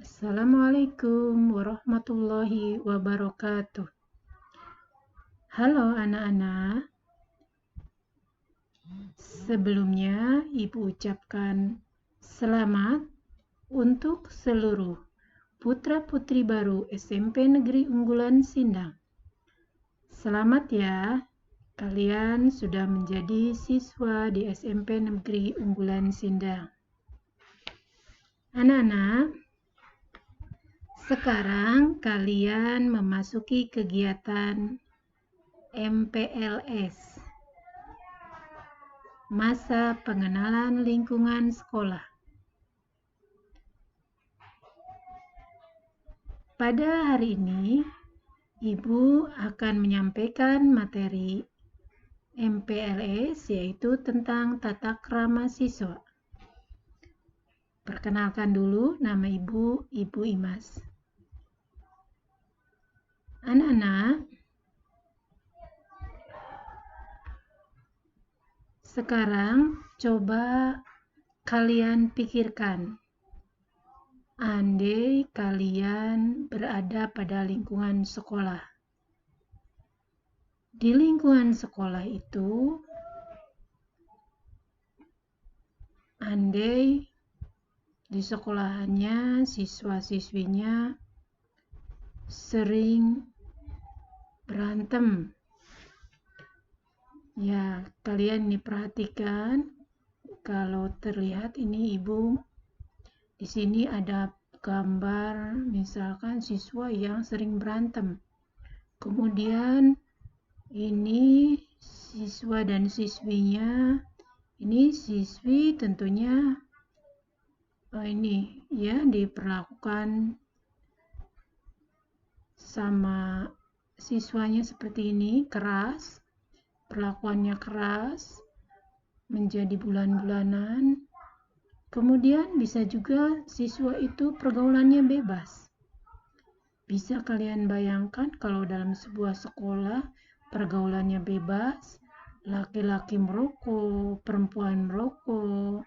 Assalamualaikum warahmatullahi wabarakatuh. Halo anak-anak, sebelumnya Ibu ucapkan selamat untuk seluruh putra-putri baru SMP Negeri Unggulan Sindang. Selamat ya, kalian sudah menjadi siswa di SMP Negeri Unggulan Sindang. Anak-anak, sekarang kalian memasuki kegiatan MPLS, masa pengenalan lingkungan sekolah. Pada hari ini, Ibu akan menyampaikan materi MPLS, yaitu tentang tata krama siswa. Perkenalkan dulu, nama Ibu, Ibu Imas. Anak-anak, sekarang coba kalian pikirkan, andai kalian berada pada lingkungan sekolah. Di lingkungan sekolah itu, andai di sekolahannya siswa-siswinya sering berantem. Ya, kalian ini perhatikan, kalau terlihat ini Ibu di sini ada gambar misalkan siswa yang sering berantem. Kemudian ini siswa dan siswinya, ini siswi tentunya ini ya diperlakukan sama siswanya seperti ini, keras, perlakuannya keras, menjadi bulan-bulanan. Kemudian bisa juga siswa itu pergaulannya bebas. Bisa kalian bayangkan kalau dalam sebuah sekolah pergaulannya bebas, laki-laki merokok, perempuan merokok,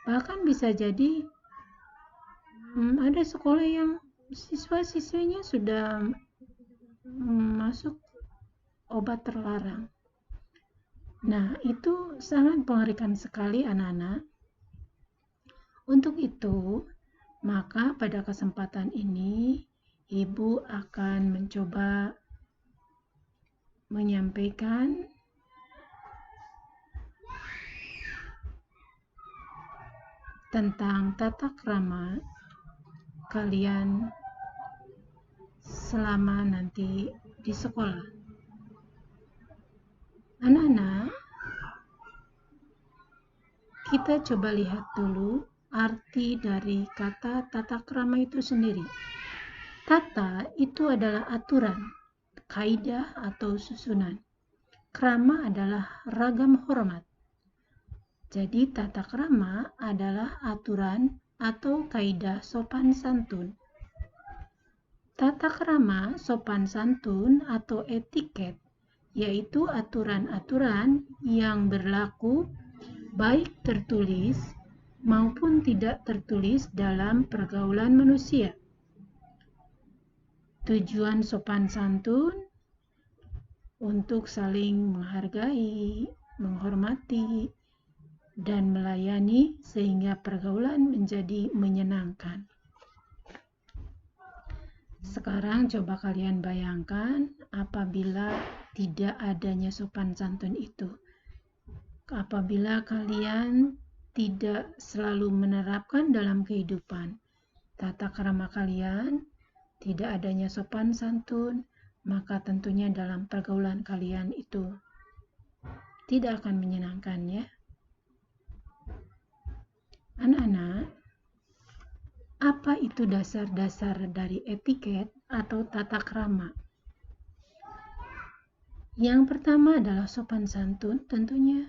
bahkan bisa jadi ada sekolah yang siswa-siswinya sudah masuk obat terlarang. Nah, itu sangat mengerikan sekali anak-anak. Untuk itu, maka pada kesempatan ini, Ibu akan mencoba menyampaikan tentang tata krama kalian selama nanti di sekolah. Anak-anak, kita coba lihat dulu arti dari kata tata krama itu sendiri. Tata itu adalah aturan, kaidah atau susunan. Krama adalah ragam hormat. Jadi tata krama adalah aturan atau kaidah sopan santun. Tata krama sopan santun atau etiket yaitu aturan-aturan yang berlaku baik tertulis maupun tidak tertulis dalam pergaulan manusia. Tujuan sopan santun untuk saling menghargai, menghormati, dan melayani sehingga pergaulan menjadi menyenangkan. Sekarang coba kalian bayangkan apabila tidak adanya sopan santun itu. Apabila kalian tidak selalu menerapkan dalam kehidupan tata krama kalian, tidak adanya sopan santun, maka tentunya dalam pergaulan kalian itu tidak akan menyenangkan ya. Anak-anak, apa itu dasar-dasar dari etiket atau tata krama? Yang pertama adalah sopan santun tentunya.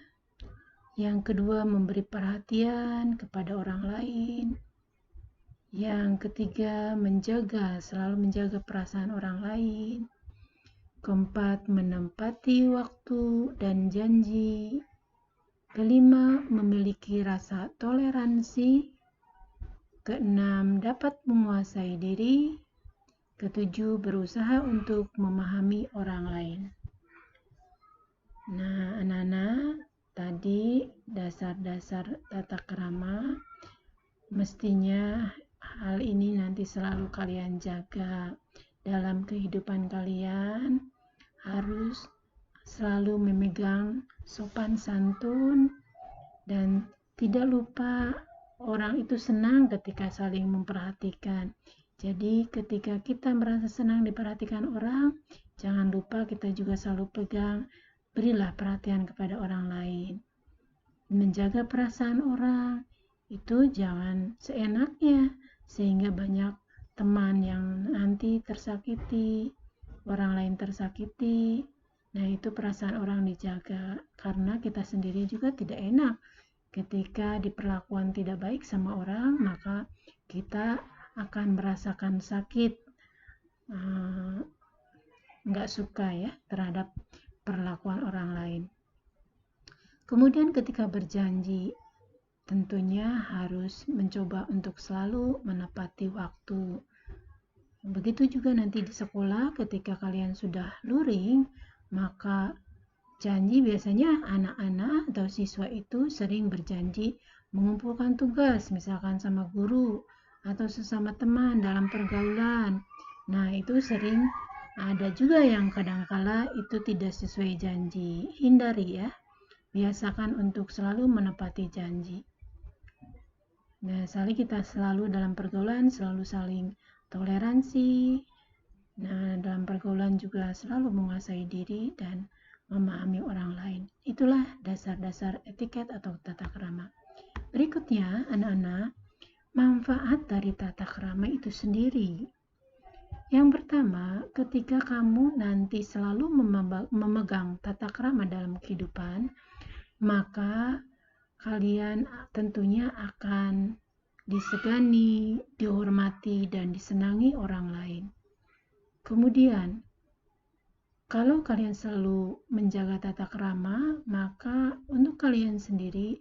Yang kedua memberi perhatian kepada orang lain. Yang ketiga selalu menjaga perasaan orang lain. Keempat, menempati waktu dan janji. Kelima, memiliki rasa toleransi. Keenam, dapat menguasai diri. Ketujuh, berusaha untuk memahami orang lain. Nah, anak-anak, tadi dasar-dasar tata krama, mestinya hal ini nanti selalu kalian jaga dalam kehidupan kalian. Harus selalu memegang sopan santun dan tidak lupa orang itu senang ketika saling memperhatikan. Jadi ketika kita merasa senang diperhatikan orang, jangan lupa kita juga selalu pegang, berilah perhatian kepada orang lain. Menjaga perasaan orang itu jangan seenaknya, sehingga banyak teman yang nanti tersakiti, orang lain tersakiti. Nah, itu perasaan orang dijaga, karena kita sendiri juga tidak enak ketika diperlakukan tidak baik sama orang, maka kita akan merasakan sakit, nggak suka ya terhadap perlakuan orang lain. Kemudian ketika berjanji, tentunya harus mencoba untuk selalu menepati waktu. Begitu juga nanti di sekolah, ketika kalian sudah luring, maka janji biasanya anak-anak atau siswa itu sering berjanji mengumpulkan tugas, misalkan sama guru atau sesama teman dalam pergaulan. Nah, itu sering ada juga yang kadangkala itu tidak sesuai janji. Hindari ya. Biasakan untuk selalu menepati janji. Nah, kita selalu dalam pergaulan selalu saling toleransi. Nah, dalam pergaulan juga selalu menguasai diri dan memahami orang lain. Itulah dasar-dasar etiket atau tata krama. Berikutnya, anak-anak, manfaat dari tata krama itu sendiri. Yang pertama, ketika kamu nanti selalu memegang tata krama dalam kehidupan, maka kalian tentunya akan disegani, dihormati, dan disenangi orang lain. Kemudian, kalau kalian selalu menjaga tata krama, maka untuk kalian sendiri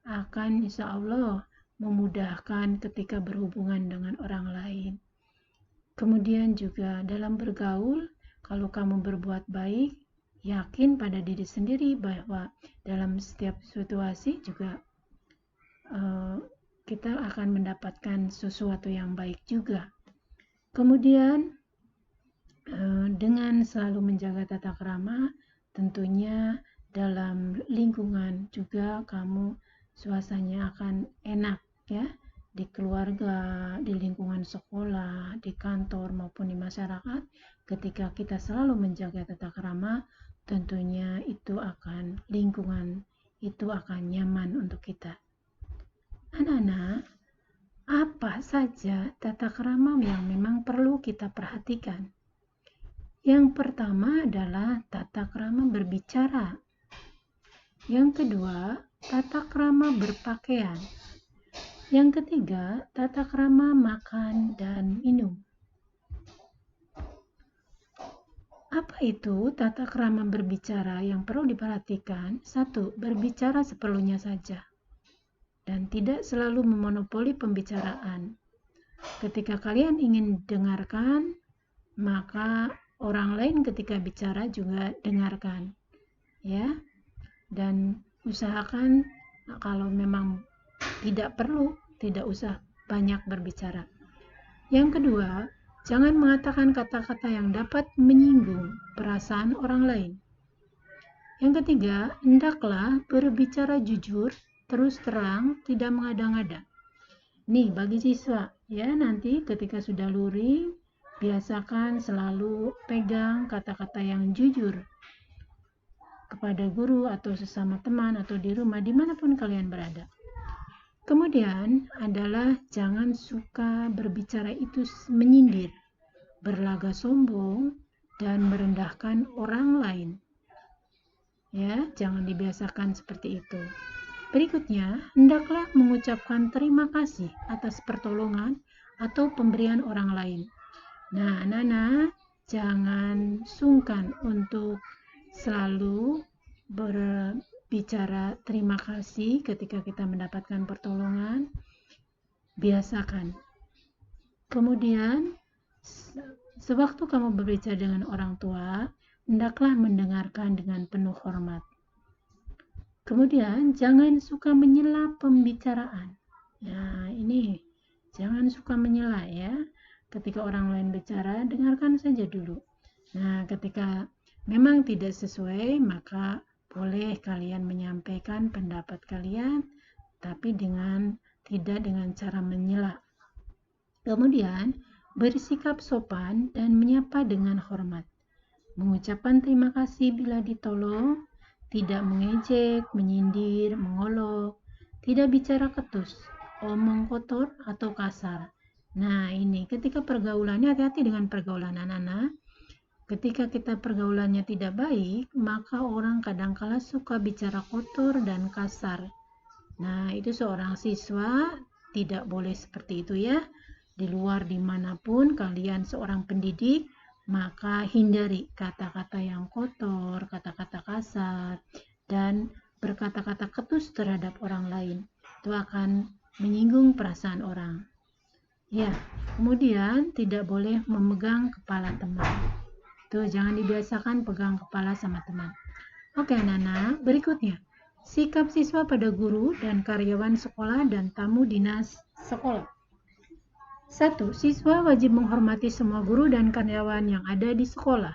akan insya Allah memudahkan ketika berhubungan dengan orang lain. Kemudian juga dalam bergaul, kalau kamu berbuat baik, yakin pada diri sendiri bahwa dalam setiap situasi juga kita akan mendapatkan sesuatu yang baik juga. Kemudian dengan selalu menjaga tata krama, tentunya dalam lingkungan juga kamu suasananya akan enak ya, di keluarga, di lingkungan sekolah, di kantor maupun di masyarakat. Ketika kita selalu menjaga tata krama, tentunya itu akan lingkungan itu akan nyaman untuk kita. Anak-anak, apa saja tata krama yang memang perlu kita perhatikan? Yang pertama adalah tata krama berbicara. Yang kedua, tata krama berpakaian. Yang ketiga, tata krama makan dan minum. Apa itu tata krama berbicara yang perlu diperhatikan? 1. Berbicara seperlunya saja dan tidak selalu memonopoli pembicaraan. Ketika kalian ingin dengarkan, maka orang lain ketika bicara juga dengarkan, ya. Dan usahakan kalau memang tidak perlu, tidak usah banyak berbicara. Yang kedua, jangan mengatakan kata-kata yang dapat menyinggung perasaan orang lain. Yang ketiga, hendaklah berbicara jujur, terus terang, tidak mengada-ngada. Nih, bagi siswa, ya nanti ketika sudah luring, biasakan selalu pegang kata-kata yang jujur kepada guru atau sesama teman atau di rumah, dimanapun kalian berada. Kemudian adalah jangan suka berbicara itu menyindir, berlaga sombong, dan merendahkan orang lain. Ya, jangan dibiasakan seperti itu. Berikutnya, hendaklah mengucapkan terima kasih atas pertolongan atau pemberian orang lain. Nah, anak-anak, jangan sungkan untuk selalu berbicara terima kasih ketika kita mendapatkan pertolongan. biasakan. Kemudian, sewaktu kamu berbicara dengan orang tua, hendaklah mendengarkan dengan penuh hormat. Kemudian, jangan suka menyela pembicaraan. Nah, ini jangan suka menyela ya. Ketika orang lain bicara, dengarkan saja dulu. Nah, ketika memang tidak sesuai, maka boleh kalian menyampaikan pendapat kalian, tapi tidak dengan cara menyela. Kemudian, bersikap sopan dan menyapa dengan hormat. Mengucapkan terima kasih bila ditolong, tidak mengejek, menyindir, mengolok, tidak bicara ketus, omong kotor atau kasar. Nah, ini ketika pergaulannya, hati-hati dengan pergaulan anak-anak. Ketika kita pergaulannya tidak baik, maka orang kadangkala suka bicara kotor dan kasar. Nah, itu seorang siswa tidak boleh seperti itu ya. Di luar dimanapun kalian seorang pendidik, maka hindari kata-kata yang kotor, kata-kata kasar, dan berkata-kata ketus terhadap orang lain. Itu akan menyinggung perasaan orang. Ya, kemudian tidak boleh memegang kepala teman. Tuh, jangan dibiasakan pegang kepala sama teman. Oke, anak-anak, berikutnya. Sikap siswa pada guru dan karyawan sekolah dan tamu dinas sekolah. 1. Siswa wajib menghormati semua guru dan karyawan yang ada di sekolah.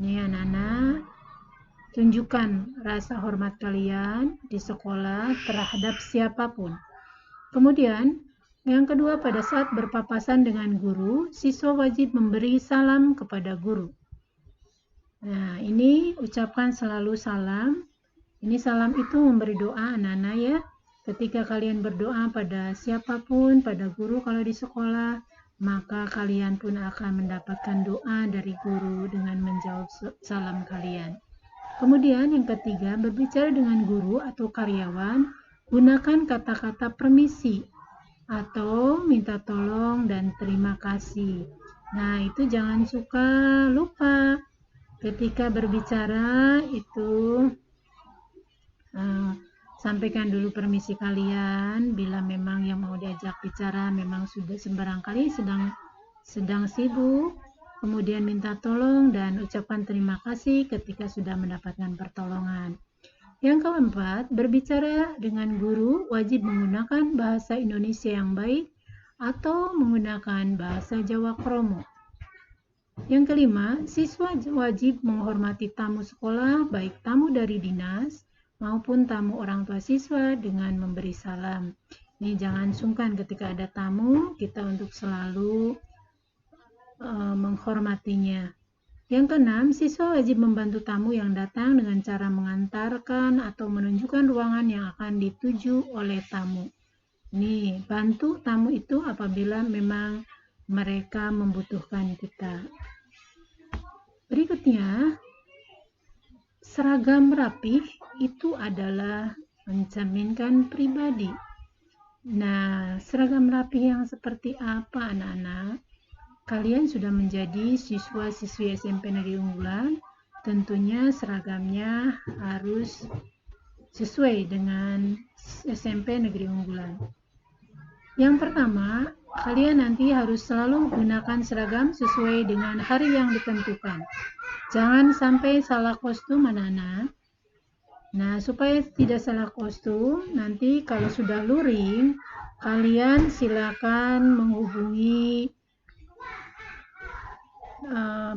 Nih anak-anak, tunjukkan rasa hormat kalian di sekolah terhadap siapapun. Kemudian, yang kedua, pada saat berpapasan dengan guru, siswa wajib memberi salam kepada guru. Nah, ini ucapkan selalu salam. Ini salam itu memberi doa anak-anak ya. Ketika kalian berdoa pada siapapun, pada guru kalau di sekolah, maka kalian pun akan mendapatkan doa dari guru dengan menjawab salam kalian. Kemudian yang ketiga, berbicara dengan guru atau karyawan, gunakan kata-kata permisi atau minta tolong dan terima kasih. Nah, itu jangan suka lupa. Ketika berbicara itu sampaikan dulu permisi kalian bila memang yang mau diajak bicara memang sudah barangkali sedang sibuk, kemudian minta tolong dan ucapkan terima kasih ketika sudah mendapatkan pertolongan. Yang keempat, berbicara dengan guru wajib menggunakan bahasa Indonesia yang baik atau menggunakan bahasa Jawa Kromo. Yang kelima, siswa wajib menghormati tamu sekolah, baik tamu dari dinas maupun tamu orang tua siswa dengan memberi salam. Ini jangan sungkan ketika ada tamu, kita untuk selalu menghormatinya. Yang keenam, siswa wajib membantu tamu yang datang dengan cara mengantarkan atau menunjukkan ruangan yang akan dituju oleh tamu. Nih, bantu tamu itu apabila memang mereka membutuhkan kita. Berikutnya, seragam rapih itu adalah mencerminkan pribadi. Nah, seragam rapih yang seperti apa anak-anak? Kalian sudah menjadi siswa-siswi SMP Negeri Unggulan, tentunya seragamnya harus sesuai dengan SMP Negeri Unggulan. Yang pertama, kalian nanti harus selalu gunakan seragam sesuai dengan hari yang ditentukan. Jangan sampai salah kostum anak-anak. Nah, supaya tidak salah kostum, nanti kalau sudah luring, kalian silakan menghubungi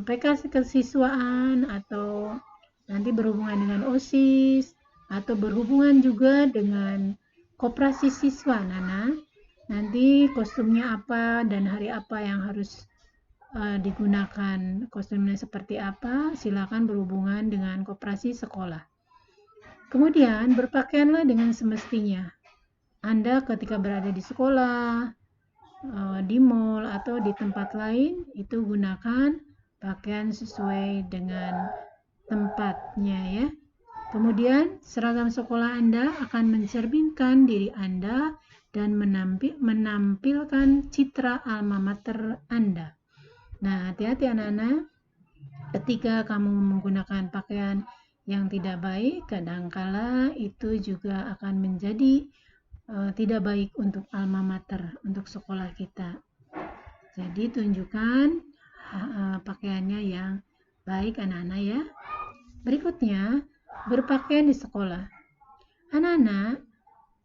PK kesiswaan atau nanti berhubungan dengan OSIS atau berhubungan juga dengan koperasi siswa anak-anak. Nanti kostumnya apa dan hari apa yang harus digunakan, kostumnya seperti apa, silakan berhubungan dengan koperasi sekolah. Kemudian berpakaianlah dengan semestinya. Anda ketika berada di sekolah, di mall atau di tempat lain, itu gunakan pakaian sesuai dengan tempatnya ya. Kemudian seragam sekolah Anda akan mencerminkan diri Anda dan menampilkan citra alma mater Anda. Nah, hati-hati anak-anak, ketika kamu menggunakan pakaian yang tidak baik, kadangkala itu juga akan menjadi tidak baik untuk alma mater, untuk sekolah kita. Jadi tunjukkan pakaiannya yang baik anak-anak ya. Berikutnya, berpakaian di sekolah. Anak-anak,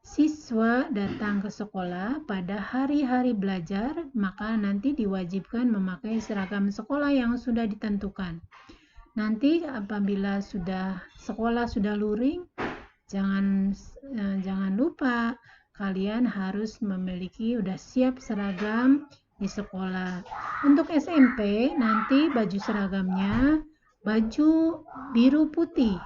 siswa datang ke sekolah pada hari-hari belajar, maka nanti diwajibkan memakai seragam sekolah yang sudah ditentukan. Nanti apabila sekolah sudah luring, jangan lupa kalian harus memiliki udah siap seragam di sekolah. Untuk SMP nanti baju seragamnya baju biru putih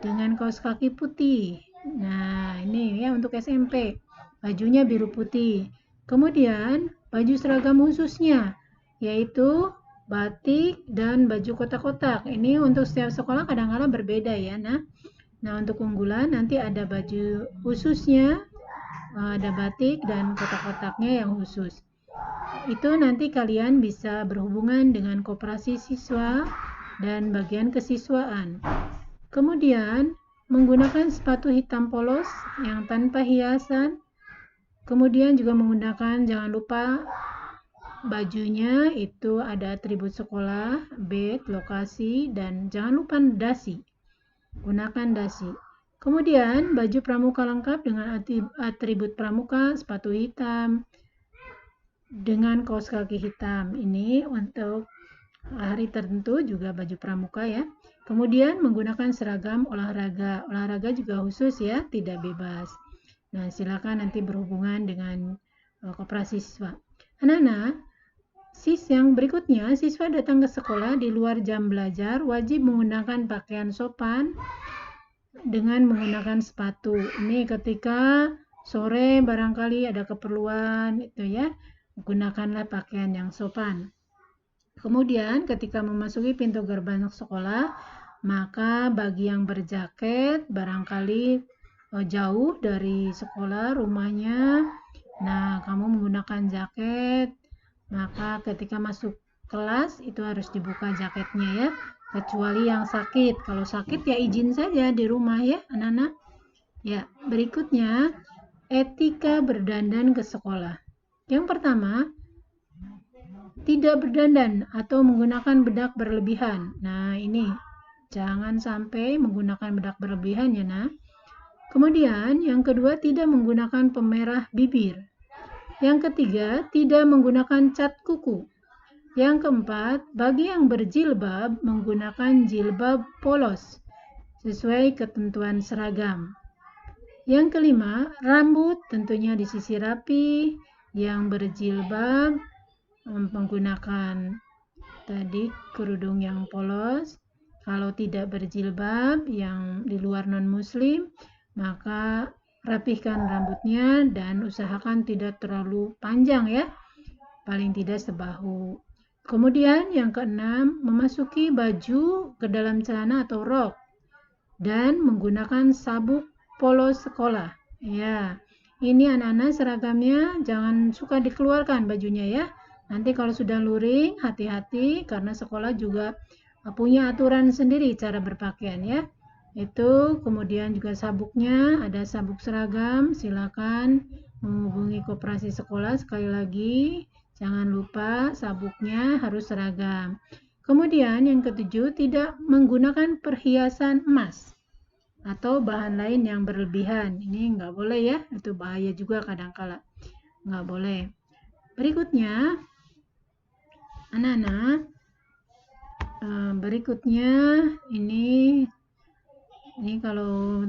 dengan kaos kaki putih. Nah, ini ya untuk SMP. Bajunya biru putih. Kemudian, baju seragam khususnya yaitu batik dan baju kotak-kotak. Ini untuk setiap sekolah kadang-kadang berbeda ya. Nah, untuk unggulan nanti ada baju khususnya, ada batik dan kotak-kotaknya yang khusus. Itu nanti kalian bisa berhubungan dengan koperasi siswa dan bagian kesiswaan. Kemudian, menggunakan sepatu hitam polos yang tanpa hiasan. Kemudian juga menggunakan, jangan lupa bajunya itu ada atribut sekolah, badge, lokasi, dan jangan lupa dasi. Gunakan dasi. Kemudian, baju pramuka lengkap dengan atribut pramuka, sepatu hitam, dengan kaos kaki hitam. Ini untuk hari tertentu juga baju pramuka ya. Kemudian menggunakan seragam olahraga. Olahraga juga khusus ya, tidak bebas. Nah, silakan nanti berhubungan dengan koperasi siswa. Anak-anak, yang berikutnya, siswa datang ke sekolah di luar jam belajar wajib menggunakan pakaian sopan dengan menggunakan sepatu. Ini ketika sore barangkali ada keperluan itu ya, gunakanlah pakaian yang sopan. Kemudian ketika memasuki pintu gerbang sekolah, maka bagi yang berjaket barangkali jauh dari sekolah rumahnya, nah kamu menggunakan jaket, maka ketika masuk kelas itu harus dibuka jaketnya ya, kecuali yang sakit. Kalau sakit ya izin saja di rumah ya anak-anak. Ya, berikutnya etika berdandan ke sekolah. Yang pertama, tidak berdandan atau menggunakan bedak berlebihan. Nah, ini jangan sampai menggunakan bedak berlebihan ya, nah. Kemudian, yang kedua, tidak menggunakan pemerah bibir. Yang ketiga, tidak menggunakan cat kuku. Yang keempat, bagi yang berjilbab, menggunakan jilbab polos sesuai ketentuan seragam. Yang kelima, rambut tentunya disisir rapi. Yang berjilbab menggunakan tadi kerudung yang polos. Kalau tidak berjilbab yang di luar non-muslim, maka rapihkan rambutnya dan usahakan tidak terlalu panjang ya, paling tidak sebahu. Kemudian yang keenam, memasuki baju ke dalam celana atau rok dan menggunakan sabuk polos sekolah. Ya, ini anak-anak seragamnya jangan suka dikeluarkan bajunya ya. Nanti kalau sudah luring, hati-hati karena sekolah juga punya aturan sendiri cara berpakaian ya. Itu kemudian juga sabuknya, ada sabuk seragam, silakan menghubungi koperasi sekolah. Sekali lagi, jangan lupa sabuknya harus seragam. Kemudian yang ketujuh, tidak menggunakan perhiasan emas atau bahan lain yang berlebihan. Ini nggak boleh ya, itu bahaya juga kadang-kala. Nggak boleh. Berikutnya, anak-anak, ini kalau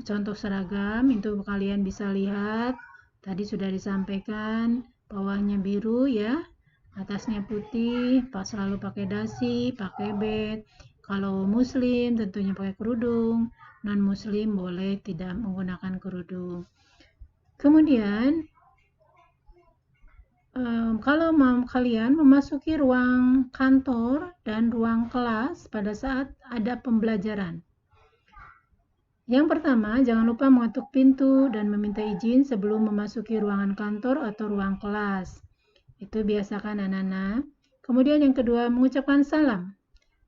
contoh seragam itu kalian bisa lihat. Tadi sudah disampaikan, bawahnya biru ya, atasnya putih, selalu pakai dasi, pakai badge. Kalau muslim tentunya pakai kerudung, non-muslim boleh tidak menggunakan kerudung. Kemudian kalau kalian memasuki ruang kantor dan ruang kelas pada saat ada pembelajaran. Yang pertama, jangan lupa mengetuk pintu dan meminta izin sebelum memasuki ruangan kantor atau ruang kelas. Itu biasakan anak-anak. Kemudian yang kedua, mengucapkan salam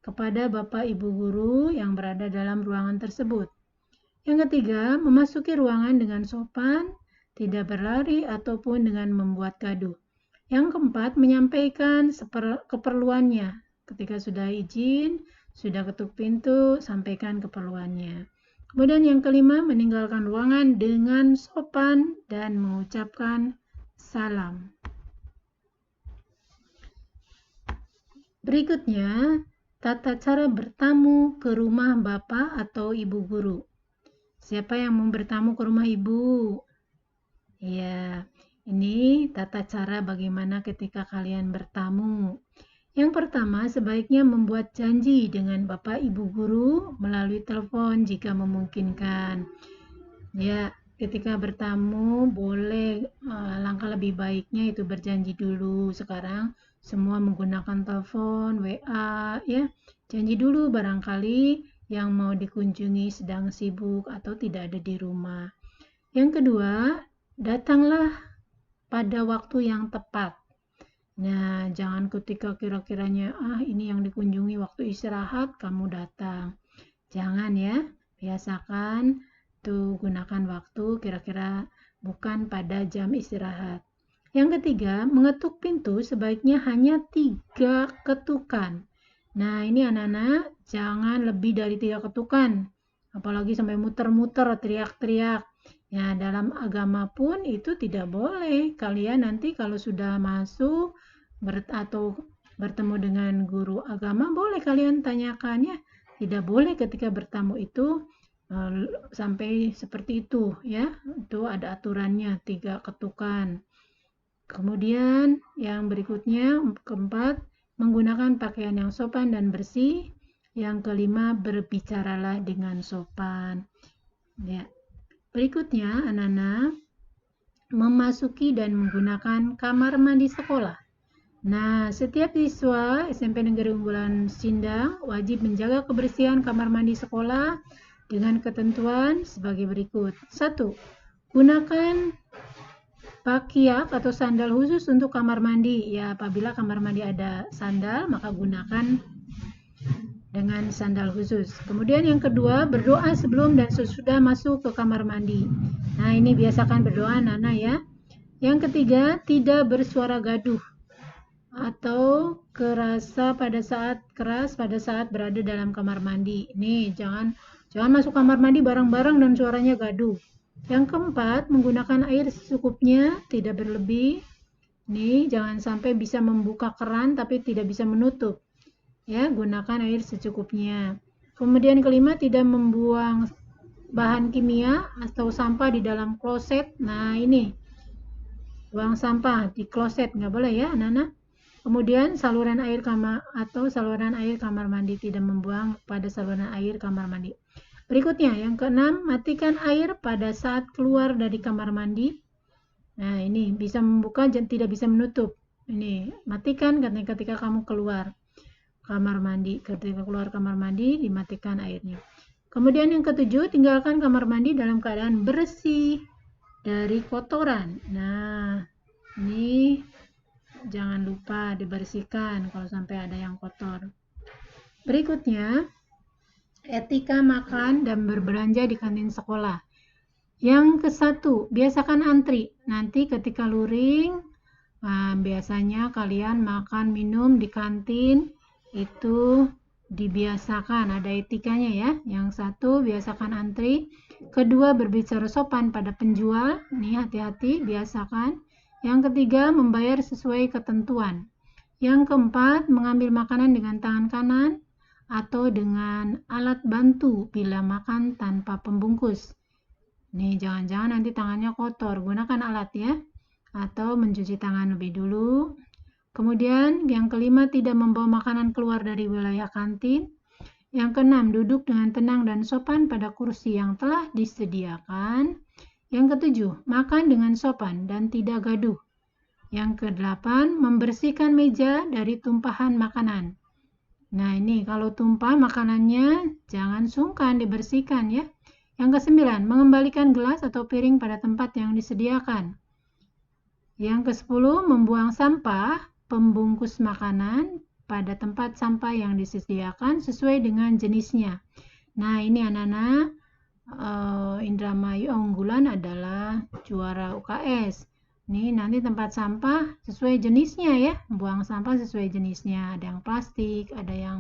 kepada Bapak Ibu Guru yang berada dalam ruangan tersebut. Yang ketiga, memasuki ruangan dengan sopan, tidak berlari ataupun dengan membuat gaduh. Yang keempat, menyampaikan keperluannya. Ketika sudah izin, sudah ketuk pintu, sampaikan keperluannya. Kemudian yang kelima, meninggalkan ruangan dengan sopan dan mengucapkan salam. Berikutnya, tata cara bertamu ke rumah bapak atau ibu guru. Siapa yang mau bertamu ke rumah ibu? Ya, ini tata cara bagaimana ketika kalian bertamu. Yang pertama, sebaiknya membuat janji dengan bapak ibu guru melalui telepon jika memungkinkan. Ya, ketika bertamu boleh langkah lebih baiknya itu berjanji dulu. Sekarang semua menggunakan telepon, WA, ya. Janji dulu barangkali yang mau dikunjungi sedang sibuk atau tidak ada di rumah. Yang kedua, datanglah pada waktu yang tepat. Nah, jangan ketika kira-kiranya ini yang dikunjungi waktu istirahat kamu datang. Jangan ya, biasakan tuh gunakan waktu kira-kira bukan pada jam istirahat. Yang ketiga, mengetuk pintu sebaiknya hanya 3 ketukan. Nah, ini anak-anak jangan lebih dari 3 ketukan. Apalagi sampai muter-muter, teriak-teriak. Ya, dalam agama pun itu tidak boleh. Kalian nanti kalau sudah masuk atau bertemu dengan guru agama, boleh kalian tanyakannya. Tidak boleh ketika bertamu itu sampai seperti itu ya. Itu ada aturannya 3 ketukan. Kemudian yang berikutnya, keempat, menggunakan pakaian yang sopan dan bersih. Yang kelima, berbicaralah dengan sopan. Ya. Berikutnya, anak-anak memasuki dan menggunakan kamar mandi sekolah. Nah, setiap siswa SMP Negeri Unggulan Sindang wajib menjaga kebersihan kamar mandi sekolah dengan ketentuan sebagai berikut. 1. Gunakan pakiak atau sandal khusus untuk kamar mandi. Ya, apabila kamar mandi ada sandal, maka gunakan dengan sandal khusus. Kemudian yang kedua, berdoa sebelum dan sesudah masuk ke kamar mandi. Nah, ini biasakan berdoa anak-anak ya. Yang ketiga, tidak bersuara gaduh atau keras pada saat berada dalam kamar mandi. Nih, jangan masuk kamar mandi bareng-bareng dan suaranya gaduh. Yang keempat, menggunakan air secukupnya, tidak berlebih. Nih, jangan sampai bisa membuka keran tapi tidak bisa menutup. Ya, gunakan air secukupnya. Kemudian kelima, tidak membuang bahan kimia atau sampah di dalam kloset. Nah, ini buang sampah di kloset nggak boleh ya, anak-anak. Kemudian saluran air kamar mandi, tidak membuang pada saluran air kamar mandi. Berikutnya, yang keenam, matikan air pada saat keluar dari kamar mandi. Nah, ini bisa membuka dan tidak bisa menutup. Ini matikan ketika kamu keluar kamar mandi. Ketika keluar kamar mandi, dimatikan airnya. Kemudian yang ketujuh, tinggalkan kamar mandi dalam keadaan bersih dari kotoran. Nah, ini jangan lupa dibersihkan kalau sampai ada yang kotor. Berikutnya, etika makan dan berbelanja di kantin sekolah. Yang ke-1, biasakan antri. Nanti ketika luring, biasanya kalian makan minum di kantin itu dibiasakan, ada etikanya ya. Yang 1, biasakan antri. Kedua, berbicara sopan pada penjual. Nih, hati-hati, biasakan. Yang ketiga, membayar sesuai ketentuan. Yang keempat, mengambil makanan dengan tangan kanan atau dengan alat bantu bila makan tanpa pembungkus. Nih, jangan-jangan nanti tangannya kotor, gunakan alat ya. Atau mencuci tangan lebih dulu. Kemudian yang kelima, tidak membawa makanan keluar dari wilayah kantin. Yang keenam, duduk dengan tenang dan sopan pada kursi yang telah disediakan. Yang ketujuh, makan dengan sopan dan tidak gaduh. Yang kedelapan, membersihkan meja dari tumpahan makanan. Nah, ini kalau tumpah makanannya jangan sungkan dibersihkan ya. Yang kesembilan, mengembalikan gelas atau piring pada tempat yang disediakan. Yang ke-10, membuang sampah pembungkus makanan pada tempat sampah yang disediakan sesuai dengan jenisnya. Nah, ini anak-anak Indramayu unggulan adalah juara UKS. Nih nanti tempat sampah sesuai jenisnya ya, buang sampah sesuai jenisnya. Ada yang plastik, ada yang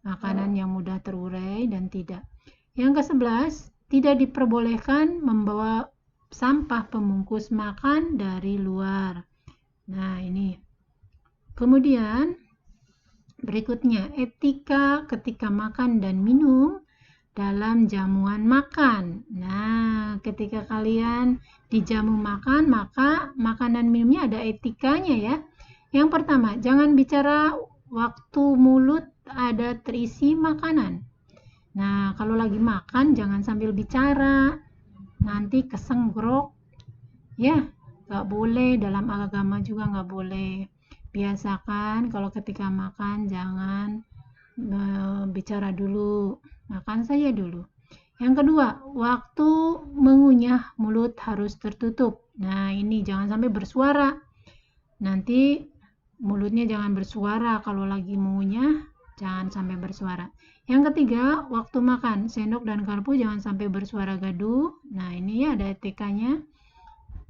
makanan yang mudah terurai dan tidak. Yang ke-11, tidak diperbolehkan membawa sampah pembungkus makan dari luar. Nah ini. Kemudian berikutnya, etika ketika makan dan minum dalam jamuan makan. Nah, ketika kalian dijamu makan, maka makanan minumnya ada etikanya ya. Yang pertama, jangan bicara waktu mulut ada terisi makanan. Nah, kalau lagi makan jangan sambil bicara, nanti kesengrok. Ya, nggak boleh, dalam agama juga nggak boleh. Biasakan kalau ketika makan jangan bicara dulu, makan saja dulu. Yang kedua, waktu mengunyah mulut harus tertutup. Nah, ini jangan sampai bersuara. Nanti mulutnya jangan bersuara kalau lagi mengunyah, jangan sampai bersuara. Yang ketiga, waktu makan, sendok dan garpu jangan sampai bersuara gaduh. Nah, ini ya ada etikanya.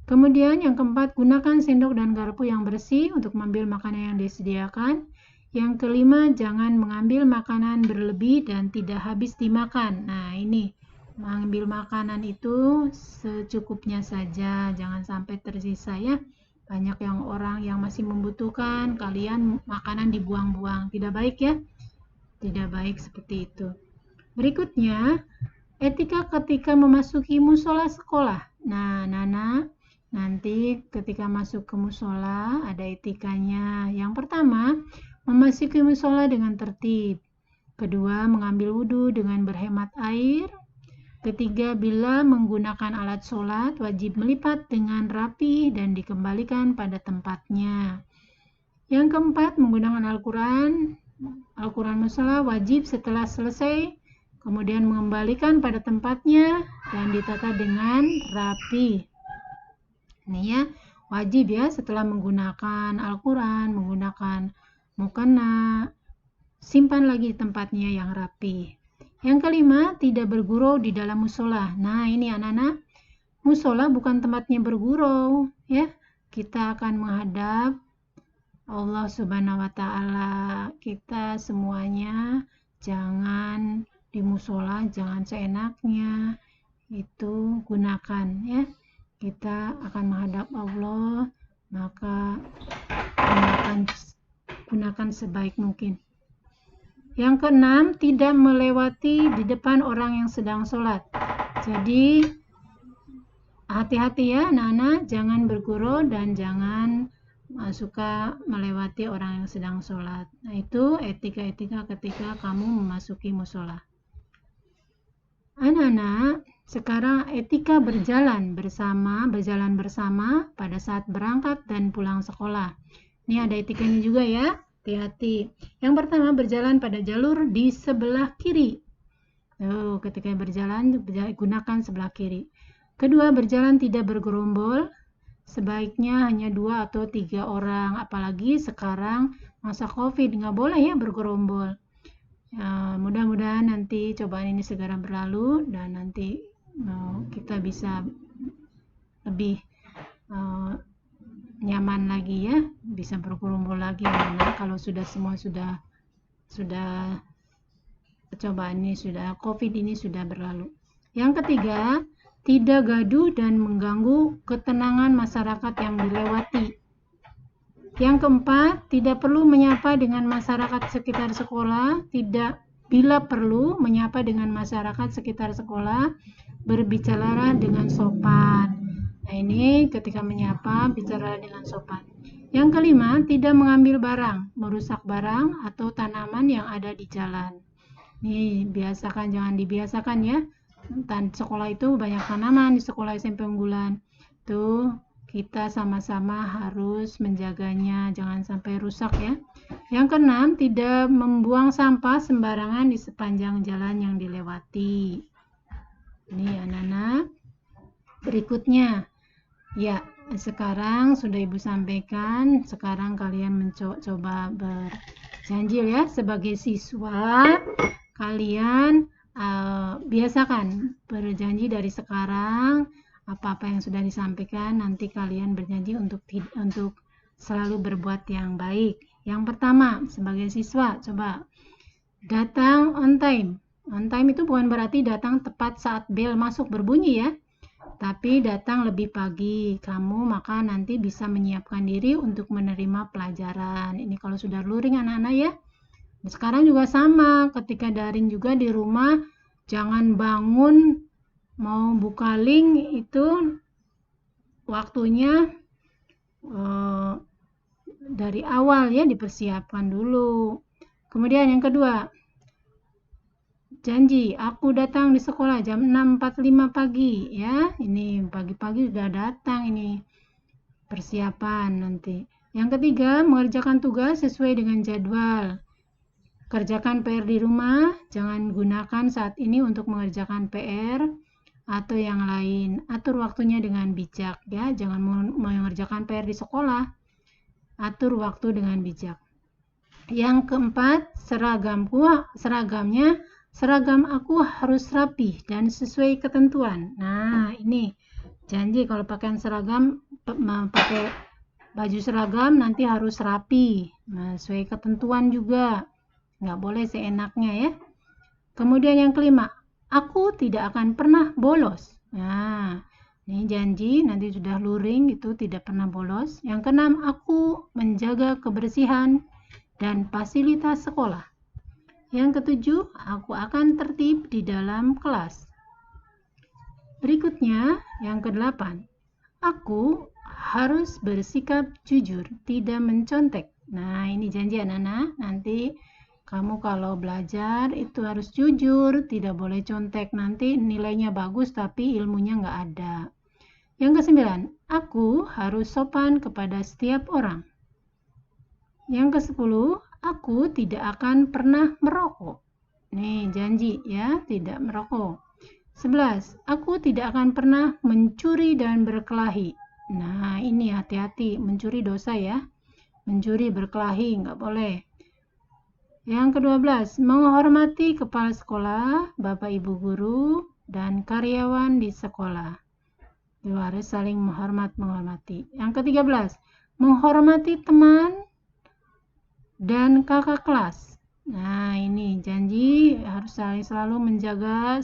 Kemudian yang keempat, gunakan sendok dan garpu yang bersih untuk mengambil makanan yang disediakan. Yang kelima, jangan mengambil makanan berlebih dan tidak habis dimakan. Nah, ini mengambil makanan itu secukupnya saja, jangan sampai tersisa ya. Banyak yang orang yang masih membutuhkan, kalian makanan dibuang-buang. Tidak baik ya. Tidak baik seperti itu. Berikutnya, etika ketika memasuki musola sekolah. Nah, Nana, nanti ketika masuk ke musola ada etikanya. Yang pertama, memasuki musola dengan tertib. Kedua, mengambil wudhu dengan berhemat air. Ketiga, bila menggunakan alat sholat, wajib melipat dengan rapi dan dikembalikan pada tempatnya. Yang keempat, menggunakan Al-Quran musola wajib setelah selesai, kemudian mengembalikan pada tempatnya dan ditata dengan rapi. Ini ya, wajib ya setelah menggunakan Al-Quran, menggunakan mukena, simpan lagi tempatnya yang rapi. Yang kelima, tidak bergurau di dalam musola. Nah, ini anak-anak, musola bukan tempatnya bergurau ya. Kita akan menghadap Allah Subhanahu wa taala. Kita semuanya jangan di musola, jangan seenaknya. Itu gunakan ya. Kita akan menghadap Allah, maka gunakan sebaik mungkin. Yang keenam, tidak melewati di depan orang yang sedang sholat. Jadi hati-hati ya anak-anak, jangan bergurau dan jangan suka melewati orang yang sedang sholat. Nah, itu etika-etika ketika kamu memasuki musola. Anak-anak, sekarang etika berjalan bersama pada saat berangkat dan pulang sekolah. Ini ada etikanya juga ya, hati-hati. Yang pertama, berjalan pada jalur di sebelah kiri. Ketika berjalan, gunakan sebelah kiri. Kedua, berjalan tidak bergerombol. Sebaiknya hanya 2 atau 3 orang, apalagi sekarang masa COVID, nggak boleh ya bergerombol. Mudah-mudahan nanti cobaan ini segera berlalu dan nanti kita bisa lebih nyaman lagi ya, bisa bergerombol lagi. Karena kalau semua sudah cobaan ini COVID ini sudah berlalu. Yang ketiga, tidak gaduh dan mengganggu ketenangan masyarakat yang dilewati. Yang keempat, tidak perlu menyapa dengan masyarakat sekitar sekolah. Bila perlu menyapa dengan masyarakat sekitar sekolah, berbicara dengan sopan. Nah, ini ketika menyapa, bicara dengan sopan. Yang kelima, tidak mengambil barang, merusak barang atau tanaman yang ada di jalan. Nih, biasakan, jangan dibiasakan ya. Sekolah itu banyak tanaman di sekolah SMP Unggulan. Tuh, kita sama-sama harus menjaganya, jangan sampai rusak ya. Yang keenam, tidak membuang sampah sembarangan di sepanjang jalan yang dilewati. Ini anak-anak. Berikutnya, ya sekarang sudah Ibu sampaikan, sekarang kalian mencoba berjanji ya, sebagai siswa, kalian biasakan berjanji dari sekarang, apa-apa yang sudah disampaikan nanti kalian berjanji untuk selalu berbuat yang baik. Yang pertama, sebagai siswa, coba datang on time. On time itu bukan berarti datang tepat saat bel masuk berbunyi ya, tapi datang lebih pagi. Kamu maka nanti bisa menyiapkan diri untuk menerima pelajaran. Ini kalau sudah luring anak-anak ya. Sekarang juga sama, ketika daring juga di rumah, jangan bangun mau buka link itu waktunya dari awal ya, dipersiapkan dulu. Kemudian yang kedua, janji aku datang di sekolah jam 6.45 pagi ya. Ini pagi-pagi sudah datang, ini persiapan nanti. Yang ketiga, mengerjakan tugas sesuai dengan jadwal. Kerjakan PR di rumah, jangan gunakan saat ini untuk mengerjakan PR atau yang lain. Atur waktunya dengan bijak ya, jangan mengerjakan PR di sekolah. Atur waktu dengan bijak. Yang keempat, seragam aku harus rapi dan sesuai ketentuan. Nah, ini janji kalau pakaian seragam, pakai baju seragam nanti harus rapi, nah, sesuai ketentuan juga, nggak boleh seenaknya ya. Kemudian yang kelima, aku tidak akan pernah bolos. Nah, ini janji nanti sudah luring itu tidak pernah bolos. Yang keenam, aku menjaga kebersihan dan fasilitas sekolah. Yang ketujuh, aku akan tertib di dalam kelas. Berikutnya, yang kedelapan, aku harus bersikap jujur, tidak mencontek. Nah, ini janji anak-anak, nanti kamu kalau belajar itu harus jujur, tidak boleh contek. Nanti nilainya bagus tapi ilmunya nggak ada. Yang kesembilan, aku harus sopan kepada setiap orang. Yang kesepuluh, aku tidak akan pernah merokok. Nih, janji ya, tidak merokok. 11, aku tidak akan pernah mencuri dan berkelahi. Nah, ini hati-hati, mencuri dosa ya. Mencuri, berkelahi, nggak boleh. Yang ke-12, menghormati kepala sekolah, bapak ibu guru, dan karyawan di sekolah. Itu harus saling menghormati. Yang ke-13, menghormati teman dan kakak kelas. Nah, ini janji harus selalu menjaga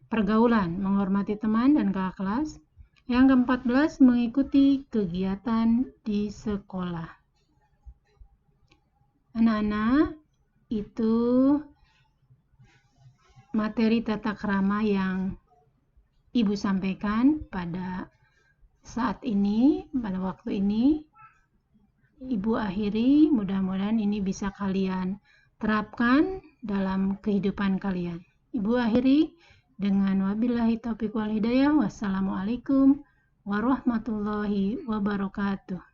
pergaulan, menghormati teman dan kakak kelas. Yang ke-14, mengikuti kegiatan di sekolah. Anak-anak, itu materi tata krama yang Ibu sampaikan pada saat ini, pada waktu ini. Ibu akhiri, mudah-mudahan ini bisa kalian terapkan dalam kehidupan kalian. Ibu akhiri dengan wabillahi taufiq wal hidayah. Wassalamualaikum warahmatullahi wabarakatuh.